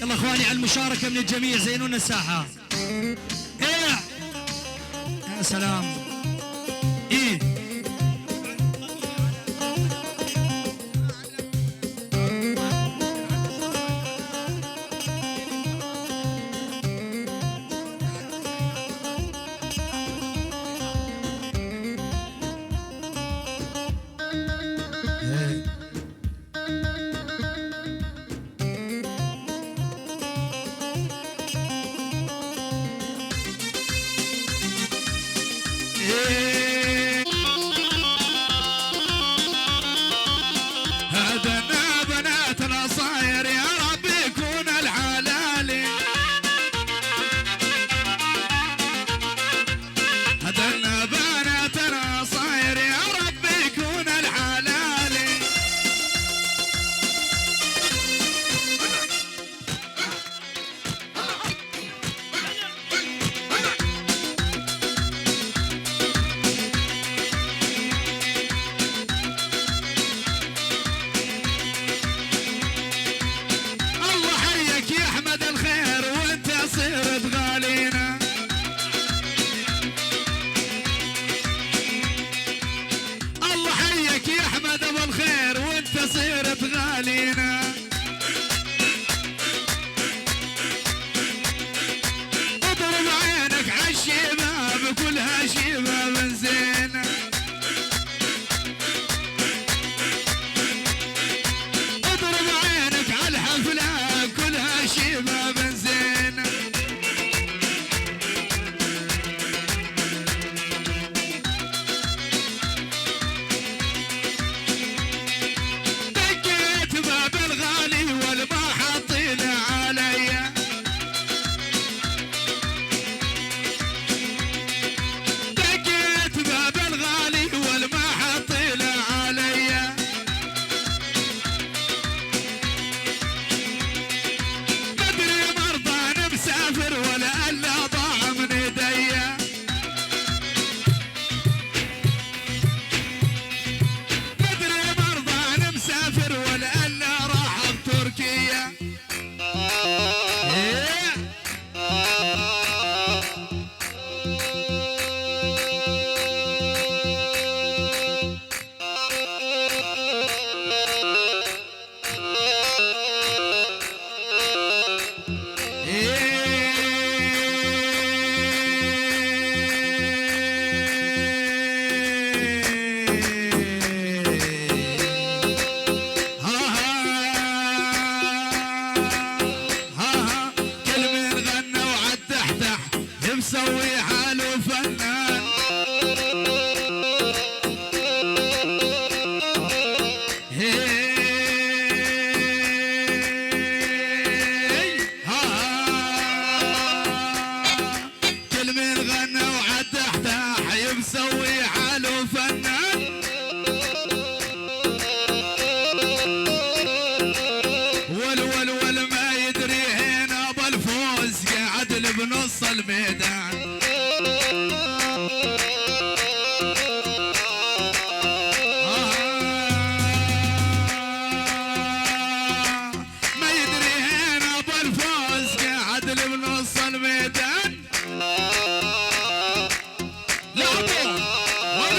يلا اخواني على المشاركة من الجميع، زينونا الساحة. ايه يا سلام. ايه مسوي حاله فنان. كل من غنى وعدحتح يمسوي حاله فنان. ول ما يدري هنا بالفوز قاعد بنص الميدان. ما يدري هنا بالفوز قاعد بنص الميدان. لا ول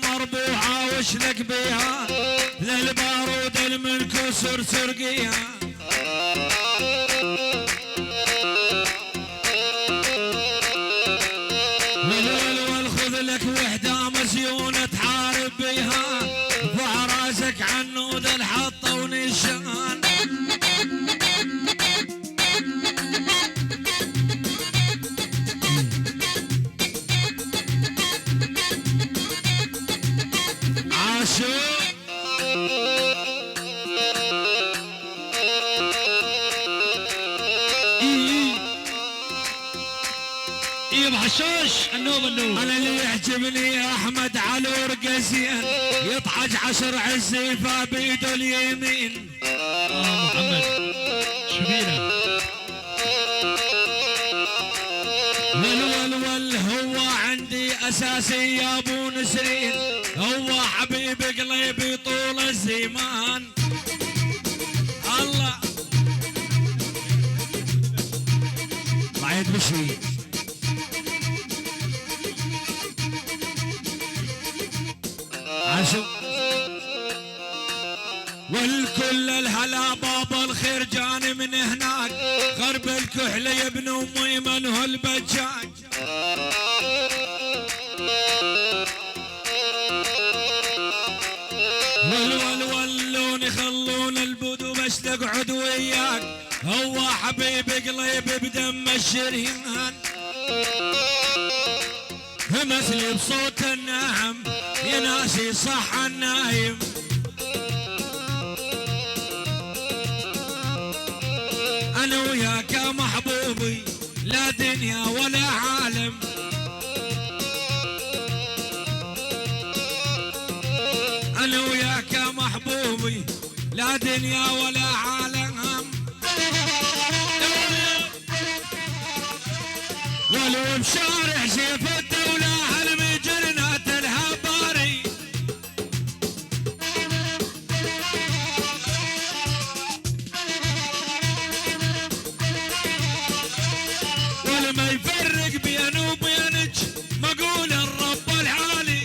مربوحة وشلك بيها للبارود الملك سرقيها. والخذ لك وحدة مسيونة تحارب بيها ضع راسك عنود الحطة ونشان. شوش النوب انا اللي يعجبني احمد على ورقزين يطعج 10 عزيفه بيده اليمين. محمد شبيره ول هو عندي اساسي يا ابو نسرين، هو حبيب قلبي طول الزمان. الله بعيد بشي عشو والكل الهلا بابا الخير جاني من هناك، غرب الكحل يا ابن امي من هو البجاج. ولون خلون البدو بس تقعد وياك، هو حبيب قلبي بدم الشريان. مثلي بصوت النعم يا ناسي صح النايم. انا وياك يا محبوبي لا دنيا ولا عالم، انا وياك يا محبوبي لا دنيا ولا عالم. ولو بشارع سيف الدولة هالمجرنات الهباري، ولما يفرق بيني وبينك مقول الرب العالي.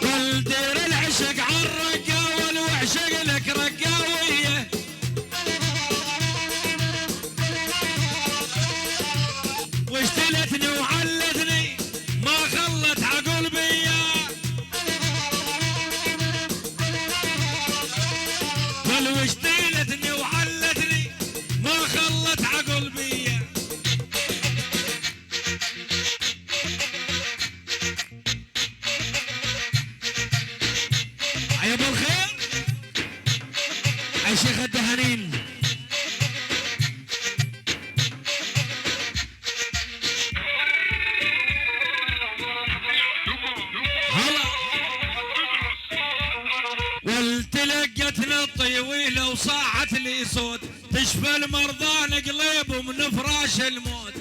والدير العشق عالرقة والوعشق لك رقاوية، واشتلتني وعلتني ما خلت عقل بيا. ولو اشتلتني وعلتني ما خلت عقل بيا. يا ابو الخير يا شيخ الدهنين والتلقتنا الطويلة وصاحت لي صوت تشفى المرضى نقلبهم من فراش الموت.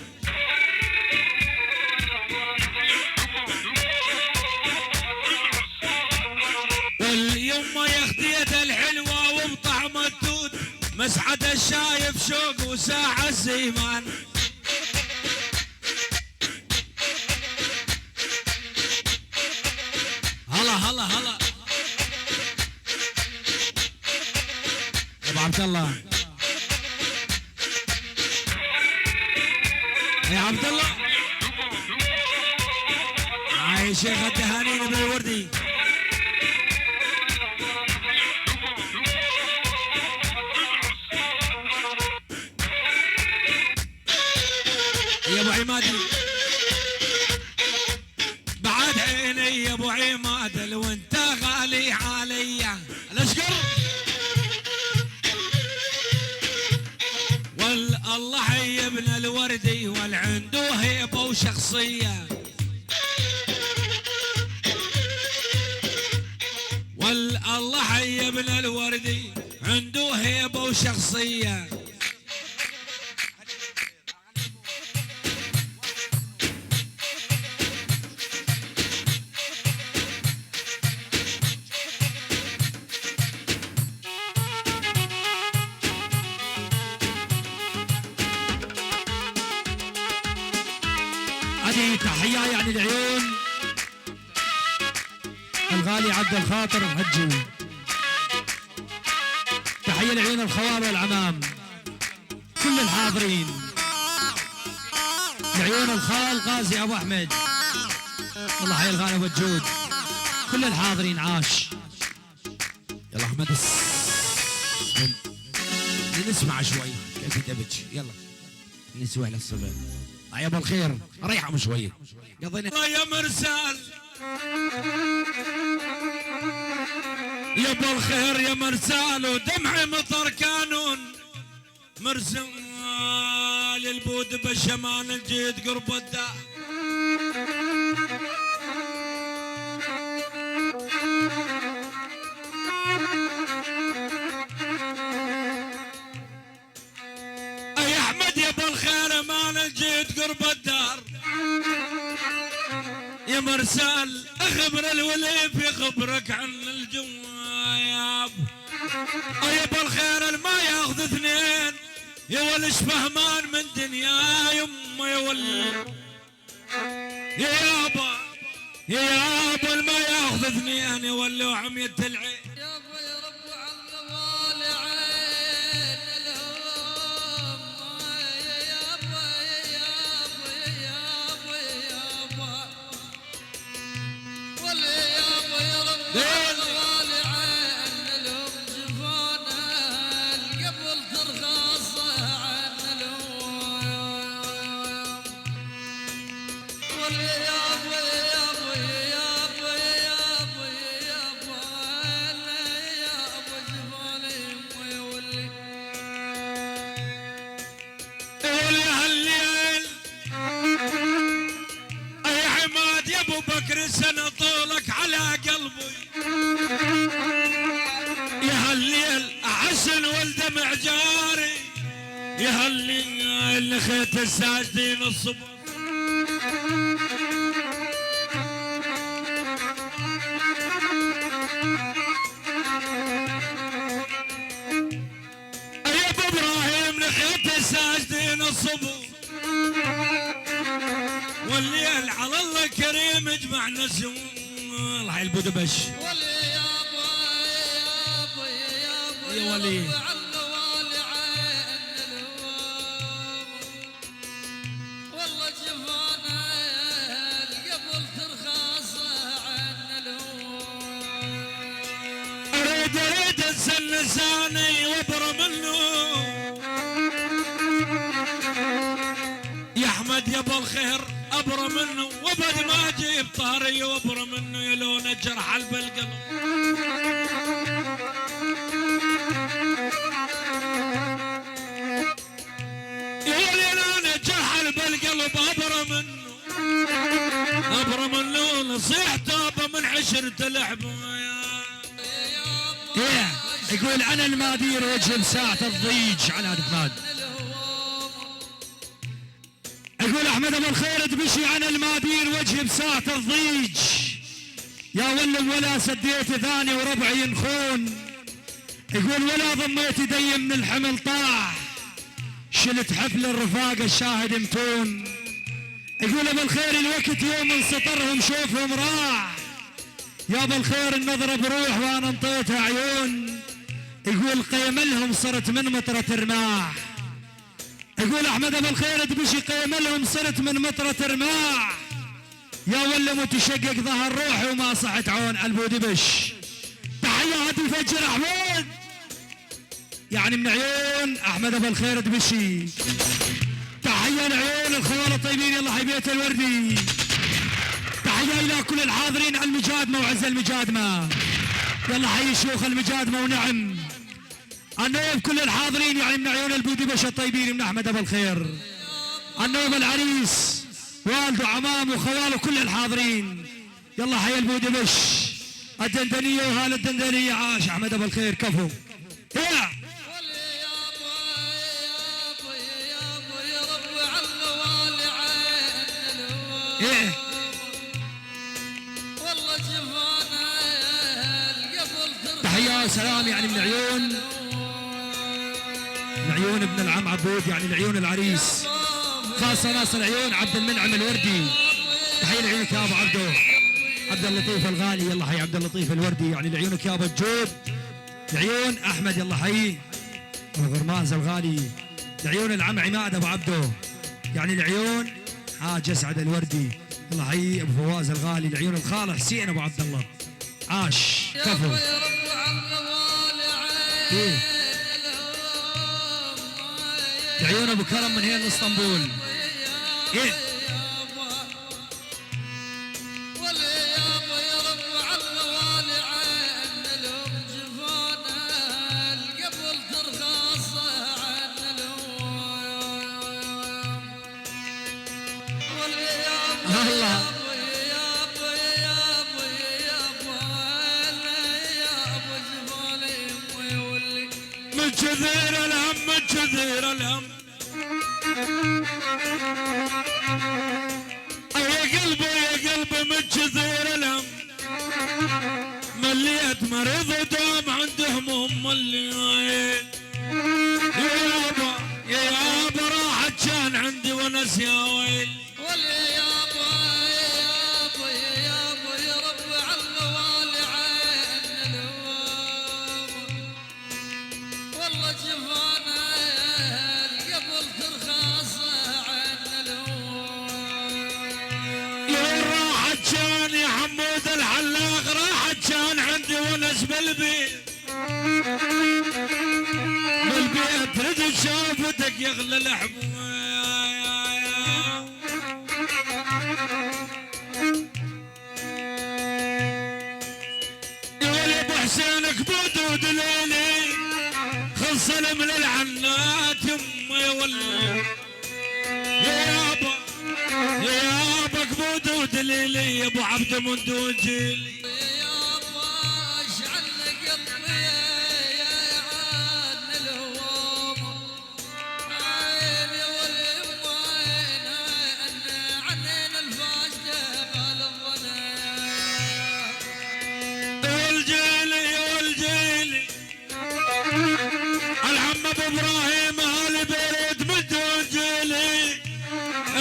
واليمه يا خديت الحلوة وبطعم الدود مسعد الشايف شوق وساعة الزيمان. هلا يا ابو عبد الله يا عبد الله يا شيخ الدهانين بالوردي. يا ابو عمادي بعد عيني يا ابو عماد لو انت غالي عليا الاشقر. والله حي ابن الوردي والعنده هيبه وشخصيه، والله حي ابن الوردي عنده هيبه وشخصيه. هذه تحية يعني العيون الغالي عبد الخاطر هجوي، تحية لعيون الخوال والعمام كل الحاضرين، لعيون الخال غازي ابو احمد الله حي الغالي والجود كل الحاضرين عاش. يلا احمد نسمع شوي كيف دبج. يلا نسوي للصبح يا ابو الخير ريحهم شويه قضينا يا مرسال يا ابو الخير يا مرسال ودمع مطر كانون مرسال للبود بالشمان الجيد قرب الدار. يا احمد يا ابو الخير مان الجيد قرب الدار. يا مرسال اخبر الولي في خبرك عن الجواب. يا ابو الخير ما ياخذ اثنين يا ولش فهمان من دنيا يما يا ولي يا يابا يا يابا ما ياخذ اثنين يا ولي وعمية العين. يابا يا رب على العين الهم يا يابا يا يابا يا يابا يا يابا ولا يابا يا رب على العين الهم جفانا قبل ترخص عن الهم ولا يابا يا يابا يا يابا يا يابا يا يابا لا يابا جفاني يا ولي قول يا هالليل يا عماد يا ابو بكر سنة طولك على قلبي. يا هالليل عسل والدمع جاري. يا هالليل خيت الساجدين الصبح. يا ابو ابراهيم لخيت الساجدين الصبح. والليل على الله كريم اجمعنا سوا. الله البودبش ولي يابا يا يابا يا يابا يا ولي. رب على والي عين الهوام والله جفانا قبل ترخص عن الهوام اريد انسى لساني وابرى منه. يا احمد يا ابو الخير ابرى منه وابد ما اجيب طاري وابرى منه يا لون الجرح بالقلب. يا ولي لون الجرح بالقلب ابرى منه. ابرى منه نصيح توبه من عشرة لحبه. إيه يقول أنا المادير وجه بساعة الضيج على هذا فهد. يقول أحمد أبو الخير دبشي عن المادير وجه بساعة الضيج. يا ولد ولا سديت ثاني وربعي ينخون. يقول ولا ضميت يدي من الحمل طاح. شلت حفل الرفاق الشاهد متون. يقول أبو الخير الوقت يوم انسطرهم شوفهم راح. يا ابو الخير النظرة بروح وانا انطيتها عيون. يقول قيم لهم صرت من مطرة رماح. يقول احمد ابو الخير دبشي قيم لهم صرت من مطرة رماح. يا ولا متشقق ظهر روحي وما صحت عون البودبش. تحياتي فجر احمد يعني من عيون احمد ابو الخير دبشي. تحية لعيون الخوال الطيبين يلا حي بيت الوردي. تحية إلى كل الحاضرين على المجادمة وعز المجادمة. يلا حي شيوخ المجادمة ونعم. النوب كل الحاضرين يعني من عيون البودبش الطيبين من أحمد أبو الخير. النوب العريس والده عمامه وخواله كل الحاضرين. يلا حي البودبش الدندنية وهال الدندنية عاش أحمد أبو الخير كفو. يا ولي يابا يا يابا يا رب على والي عين الهوام إيه والله جفانا قبل ترخص تحية وسلام يعني من عيون ابن العم عبود يعني العيون العريس خاصة ناس العيون عبد المنعم الوردي. تحية لعيونك يا ابو عبدو عبد اللطيف الغالي يلا حي عبد اللطيف الوردي يعني لعيونك يا ابو الجود. لعيون احمد يلا حي وغرماز الغالي. لعيون العم عماد ابو عبدو يعني لعيون حاج اسعد الوردي يلا حي ابو فواز الغالي. لعيون الخال حسين ابو عبد الله عاش كفو. يا رب على والي عين إيه؟ الهوام لعيون ابو كرم من هنا اسطنبول. ايه ولي يابا يا رب على والي عين الهم جفانا قبل ترخص عن الهوام كثير الهم مليت مريض ودوم عنده هموم مليت يا يابا راحت كان عندي ونس يا ويل واللي يابا يابا يابا يا رب عالغوالي عين الهوام والله جفانا القبل ترخاص عين الهوام يا راحت كان يا حمود الحلاق راحت كان عندي ونس بالبيت رجل شافتك يغلى لحمه يا ابو حسين كبود ودليلي خلصل من العنات يما يا ولد يا يابا كبود ودليلي يا ابو عبد مندوب جيلي ابراهيم هالي بيرد مدون جيلي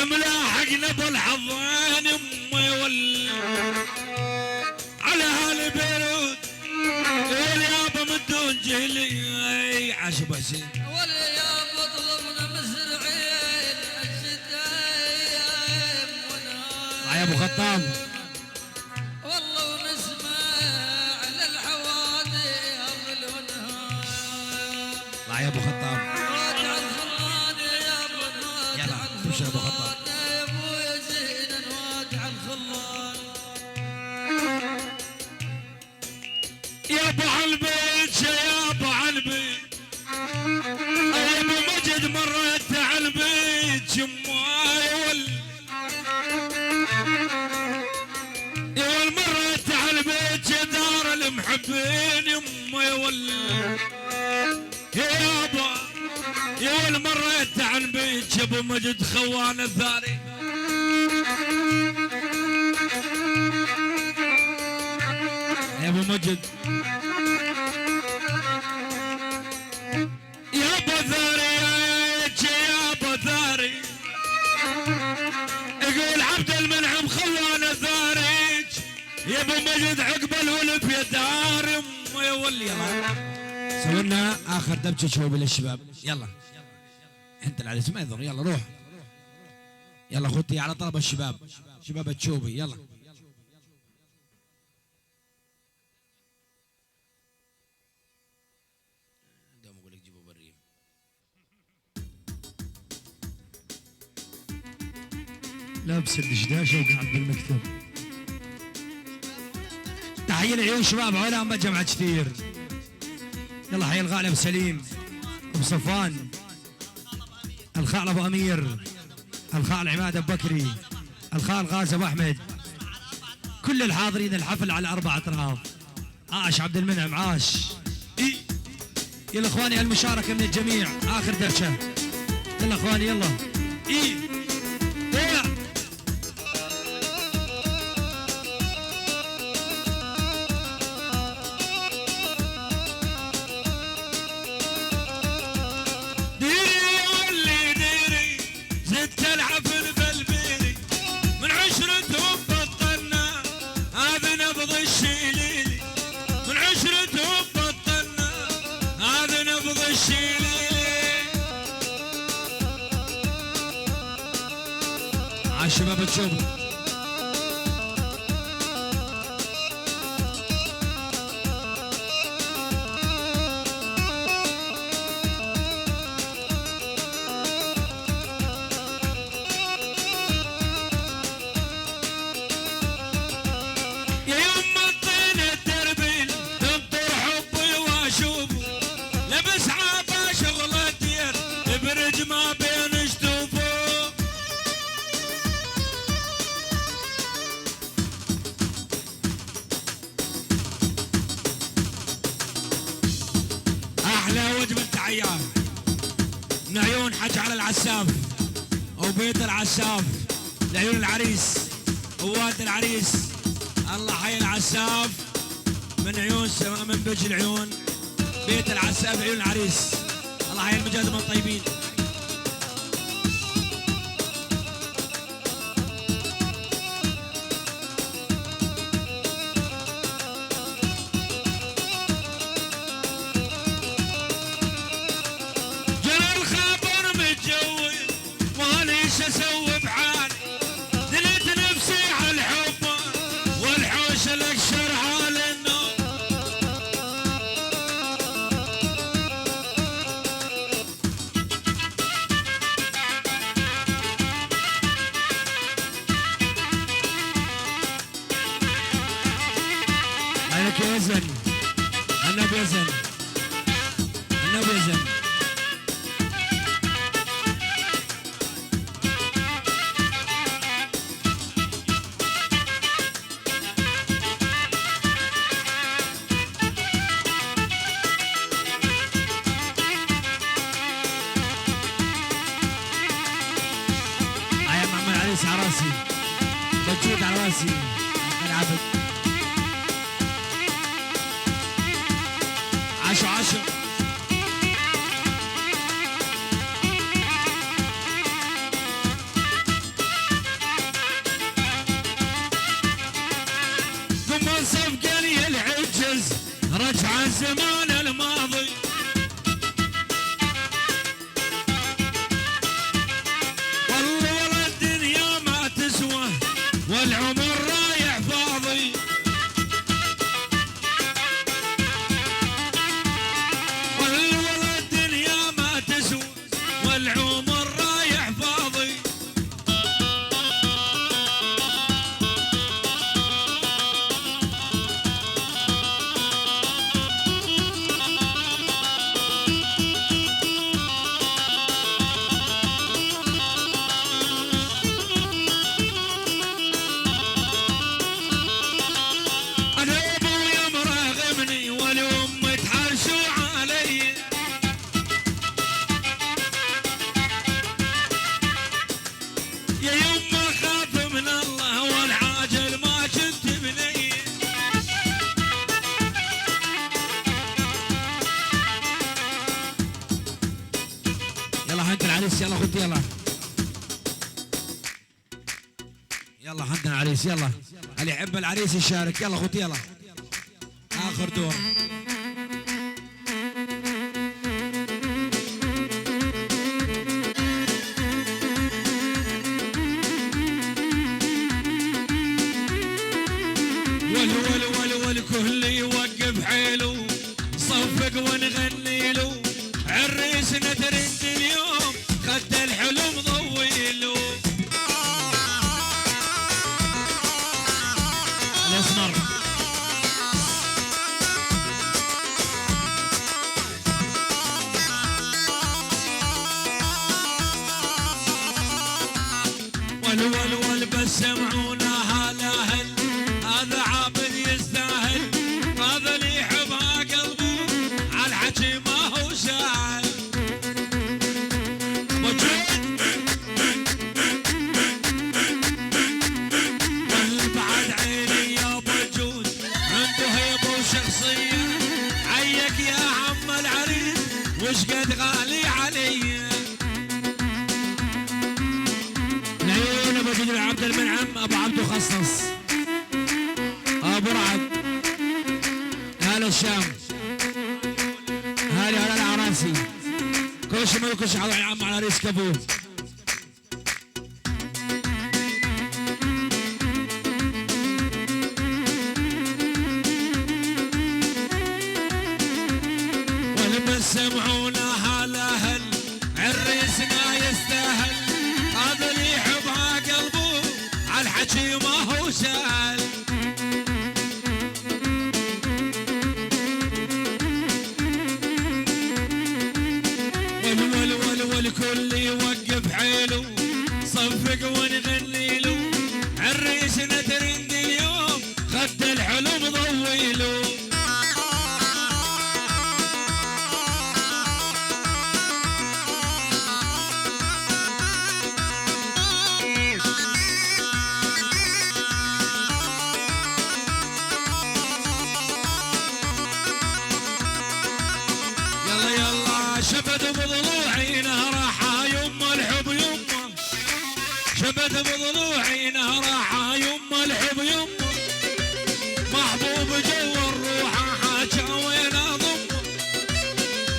ملاحقنا بالحضان امي ولا على هالي بيرد واليابا مدون جيلي عشب حسين واليابا طلبنا مزرعين الشتايم ونهار يا ابو خطاب والله ونسمع للحوادي هضل ونهار يا ابو خطاب وادع الخلان يا ابو نواد يلا تمشي يا ابو خطاب يا ابو يزين وادع الخلان يا ابو عالبيت يا ابو عالبيت يا ابو مجد مريت عالبيت يما يا ول يا ول مريت عالبيت يا دار المحبين يما يا ول يا يابا يا ول مريت عن بيت يا ابو مجد خوان الثاني يا ابو مجد يا ابو ثاري يا ابو ثاري يقول عبد المنعم خوان الثاري يا ابو مجد عقب الولف يا دار يا ولي سوينا اخر دبشه شوي للشباب يلا انت العريس ما يضر يلا روح يلا خذي على طلب الشباب شباب التشوبي يلا دوم اقول لك جيبوا بريم لابس الدشداشه وقاعد بالمكتب تحيه لعيون شباب علماء جمعة كثير يلا حي الغالي ابو سليم ابو صفان الخال ابو امير الخال عماد ابو بكري الخال غازي ابو احمد كل الحاضرين الحفل على اربع اطراف عاش عبد المنعم عاش يلا اخواني المشاركه من الجميع اخر دبشه يلا اخواني يلا يلا شباب تشوف يا يوم الطين الدربين تنطر حبي واشوفه لبس عابه شغل الدير برج ما بين شتوفه احلى وجبه تحيات من عيون حج على العساف او بيت العساف لعيون العريس ووالد العريس العساف من عيون من بج العيون، بيت العساف عيون العريس. الله يعين المجاهدين من الطيبين. اسوي بحالي دليت نفسي على الحب والحوش الاكشر حال النوم. عليك يا زن النبي يا زن النبي يا زن. على راسي بجود على راسي العبد. عشو عشو ثم صفقة لي العجز رجع الزمان الماضي. والعمر رايح فاضي والله الدنيا ما تسوى والعمر رايح فاضي. يلا خد يلا يلا عندنا عريس. يلا اللي يحب العريس يشارك. يلا خد يلا اخر دور. والكل يوقف حيله صفق ونغني له عريسنا ترند اليوم خد الحلم ضويله. الاسمر ول بس سمعونا هالاهل هذا عابد يستاهل هذا اللي يحبها قلبه عالحكي ما هو سهل. بعد عيني يا بجود عنده هيبه وشخصيه عيك يا عم العريس وش قد غالي علي. العيون ابو بدر عبد المنعم ابو عبده خصص ابو رعد هلا الشام هلا العراسي كل شيء ملك شعر يا عم على ريس كفو. ولما سمعونا هالاهل عريسنا يستاهل هذا اللي يحبها قلبه عالحكي ما هو سهل. والكل يوقف حيله صفق ونغني له عريسنا ترند اليوم خد الحلم ضويله. طلعت بضلوعي نهراحة يما الحب يما محبوب جو الروحة حاجة وين اضم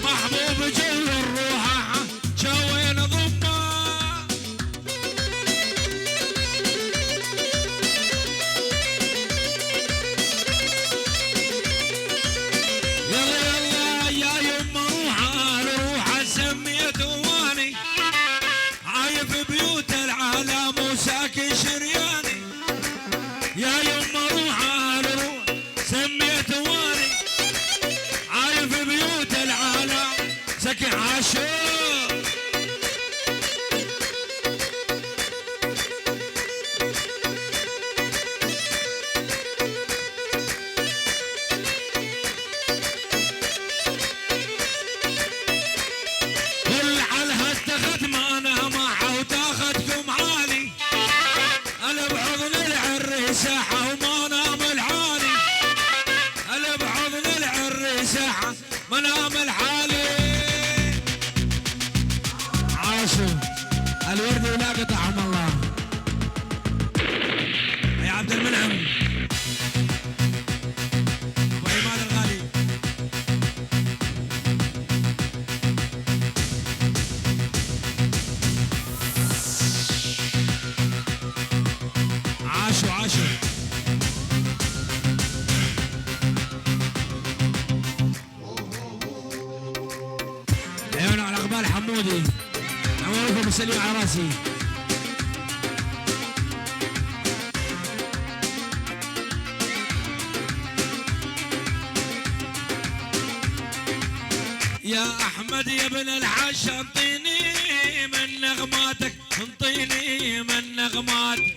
محبوب جو الروحة حاجة وين اضم يلا يلا يا يما روحة الروحة سميت واني عايف بيوت العالم وساكن شرياني يا يما روحة الروح سميت واني عايف بيوت العالم ساكن عاشور كل على اتخذ ما انا معه وتاخذكم عالي انا بحضن العريساحة وما نام العالي انا بحضن العريساحة ما نام العالي عاشوا الورد ولا قطعهم الله. يا عبد المنعم ابو عماد الغالي عاشوا عاشوا عيون على اقبال حمودي عمركم بسليم على راسي. يا احمد يا ابن الحاج انطيني من نغماتك انطيني من نغماتك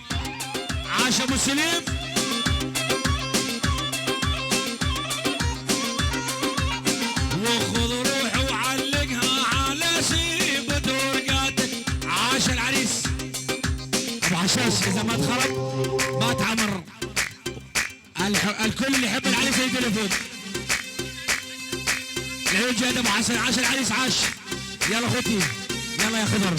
عاش ابو سليم وخذ روحي وعلقها على سيبة ورقاتك عاش العريس ابو عشاش اذا ما تخرب ما تعمر الكل اللي يحب العريس يتلفون العيون جاد ابو حسن عاش العريس عاش. يلا اخوتي يلا يا خضر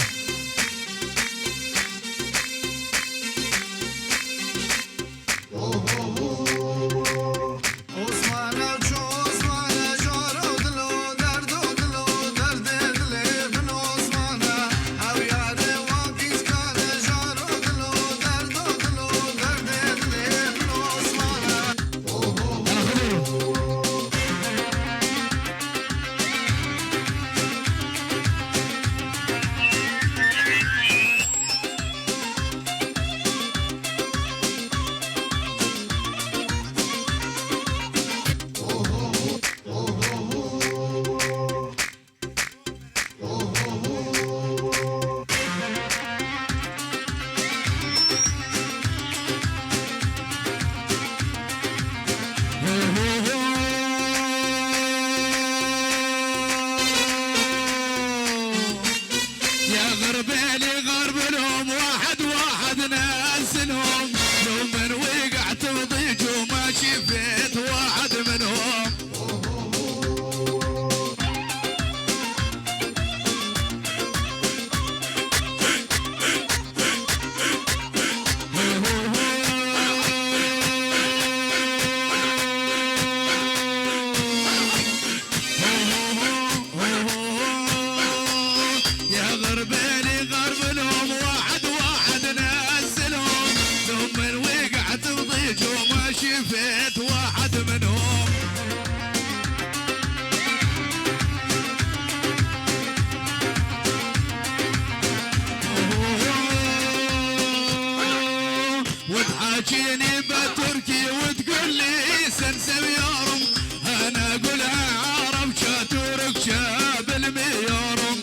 وتحاكيني بتركي وتقول لي سنسم يارم انا اقولها عرب شاتورك شاب الميارم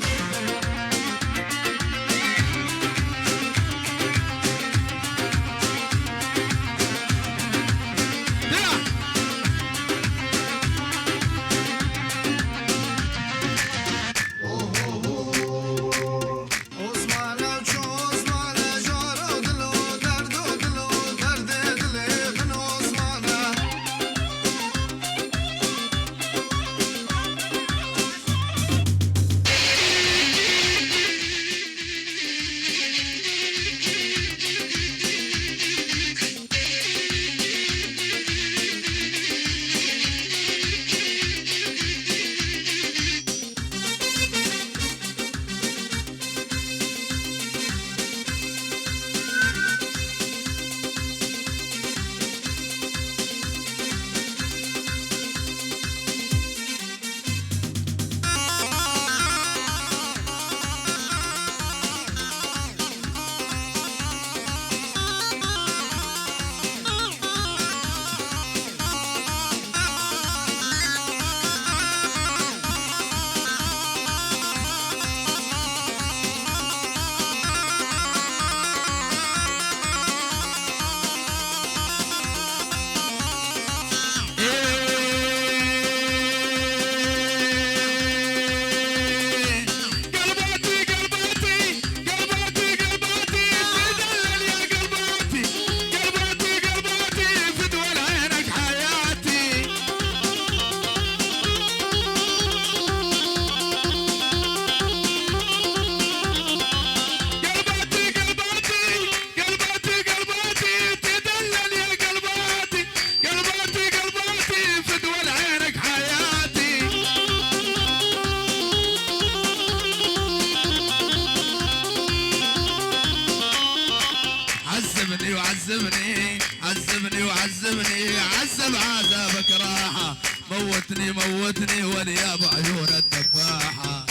عذابك راحة موتني موتني واليا بعيون الدفاحة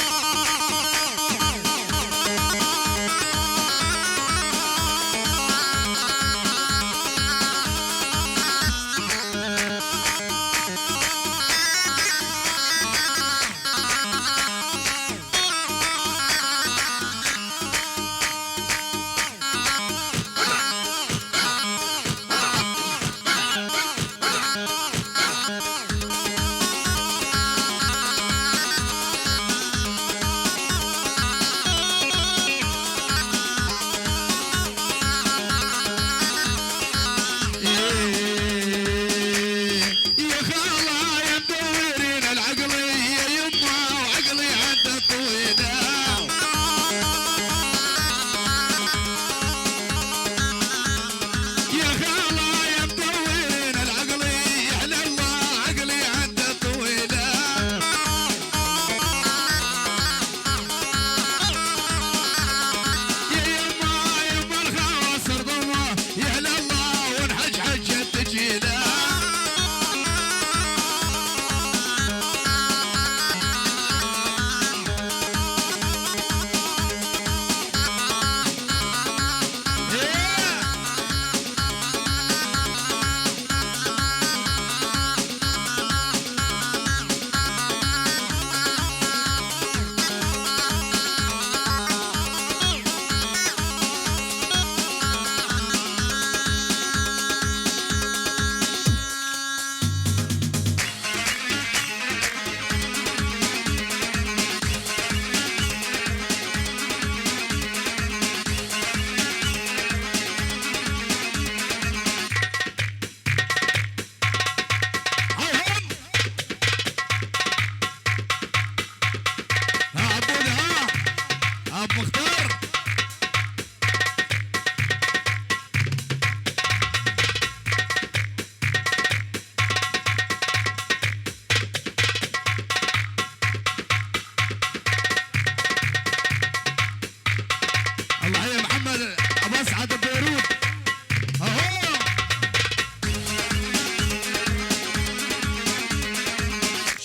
مختار الله يا محمد ابو اسعد بيروت اهو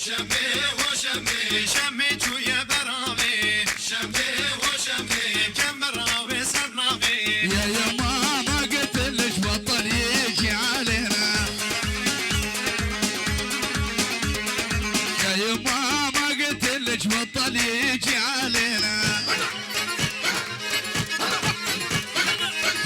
شمي وشمي شميت ويا براغي شمي وشمي كم راوي صرناغي يا يما ما قلت ليش بطل يجي علينا يا يما ما قلت ليش بطل يجي علينا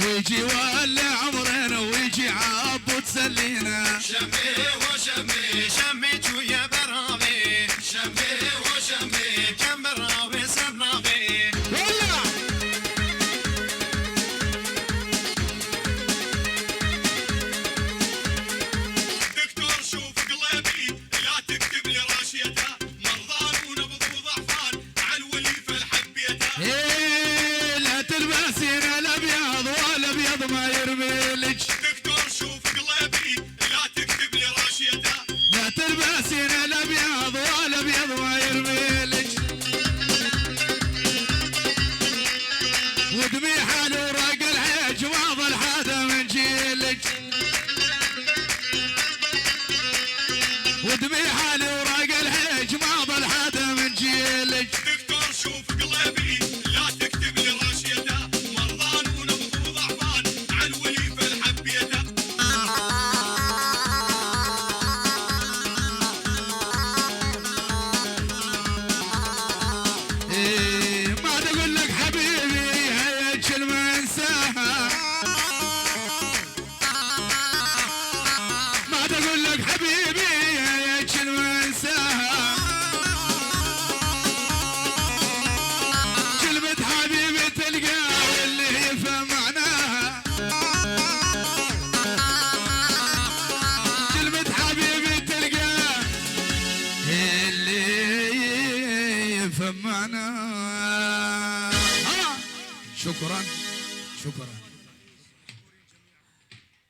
ويجي ولا عمرنا ويجي عبو تسلينا شمي وشمي شميت ويا براغي شمي وشمي كم راوي صرناغي ولا دكتور شوف قلبي لا تكتب لي راشيته مرضان ونبض وضعفان على الوليفه الحبيته إيه لا تلبسين الابيض والابيض ما يرميلك دكتور شوف قلبي لا تكتب لي راشيته لا تلبسين الابيض والابيض ما يرميلك ودمي حال وراق الحج ما ظل حدا من جيلك ودمي حال وراق الحج ما ظل حدا من جيلك دكتور شوف قلبي لا تكتب لي راشيته مرضان ونبض وضعفان على الوليفه الحبيته إيه ما تقول لك حبيبي هي كلمة انساها ما تقول لك حبيبي هي كلمة انساها كلمة حبيبي تلقى واللي يفهم معناها كلمة حبيبي تلقى اللي يفهم معناها شكرا شكرا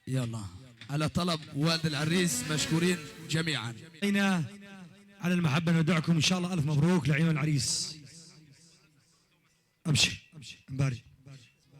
يلا على طلب والد العريس مشكورين جميعا علينا على المحبة ندعكم إن شاء الله. ألف مبروك لعيون العريس. أمشي مباري.